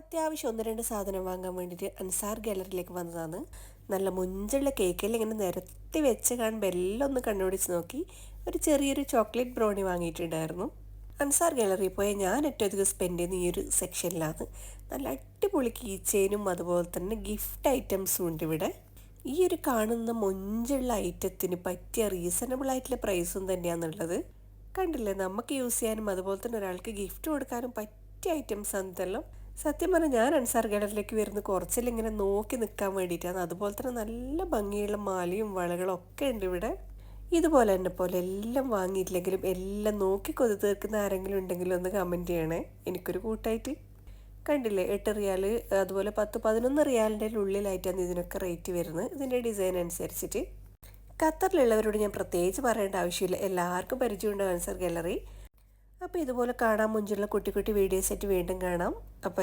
അത്യാവശ്യം ഒന്ന് രണ്ട് സാധനം വാങ്ങാൻ വേണ്ടിയിട്ട് അൻസാർ ഗാലറിയിലേക്ക് വന്നതാണ്. നല്ല മുഞ്ചുള്ള കേക്കെല്ലാം ഇങ്ങനെ നിരത്തി വെച്ച് കാണുമ്പോൾ എല്ലാം ഒന്ന് കണ്ടുപിടിച്ച് നോക്കി ഒരു ചെറിയൊരു ചോക്ലേറ്റ് ബ്രൗണി വാങ്ങിയിട്ടുണ്ടായിരുന്നു. അൻസാർ ഗാലറിയിൽ പോയാൽ ഞാൻ ഏറ്റവും അധികം സ്പെൻഡ് ചെയ്യുന്ന ഈ ഒരു സെക്ഷനിലാണ്. നല്ല അടിപൊളി കീ ചെയിനും അതുപോലെ തന്നെ ഗിഫ്റ്റ് ഐറ്റംസും ഉണ്ട് ഇവിടെ. ഈ ഒരു കാണുന്ന മൊഞ്ചുള്ള ഐറ്റത്തിന് പറ്റിയ റീസണബിൾ ആയിട്ടുള്ള പ്രൈസും തന്നെയാണുള്ളത്. കണ്ടില്ലേ, നമുക്ക് യൂസ് ചെയ്യാനും അതുപോലെ തന്നെ ഒരാൾക്ക് ഗിഫ്റ്റ് കൊടുക്കാനും പറ്റിയ ഐറ്റംസ് ആണ് ഇതെല്ലാം. സത്യം പറഞ്ഞാൽ ഞാൻ അൻസാർ ഗാലറിയിലേക്ക് വരുന്ന കുറച്ചെല്ലാം ഇങ്ങനെ നോക്കി നിൽക്കാൻ വേണ്ടിയിട്ടാണ്. അതുപോലെ തന്നെ നല്ല ഭംഗിയുള്ള മാലയും വളകളും ഒക്കെ ഉണ്ട് ഇവിടെ. ഇതുപോലെ തന്നെ പോലെ എല്ലാം വാങ്ങിയിട്ടില്ലെങ്കിലും എല്ലാം നോക്കി കൊതി തീർക്കുന്ന ആരെങ്കിലും ഉണ്ടെങ്കിലും ഒന്ന് കമൻറ്റ് ചെയ്യണേ, എനിക്കൊരു കൂട്ടായിട്ട്. കണ്ടില്ലേ, 8 റിയാൽ അതുപോലെ 10-11 റിയാലിൻ്റെ ഉള്ളിലായിട്ടാണ് ഇതിനൊക്കെ റേറ്റ് വരുന്നത്, ഇതിൻ്റെ ഡിസൈൻ അനുസരിച്ചിട്ട്. ഖത്തറിലുള്ളവരോട് ഞാൻ പ്രത്യേകിച്ച് പറയേണ്ട ആവശ്യമില്ല, എല്ലാവർക്കും പരിചയമുണ്ട് അൻസാർ ഗാലറി. അപ്പോൾ ഇതുപോലെ കാണാൻ മുഞ്ചുള്ള കുട്ടി കുട്ടി വീഡിയോസ് ആയിട്ട് വീണ്ടും കാണാം. അപ്പോൾ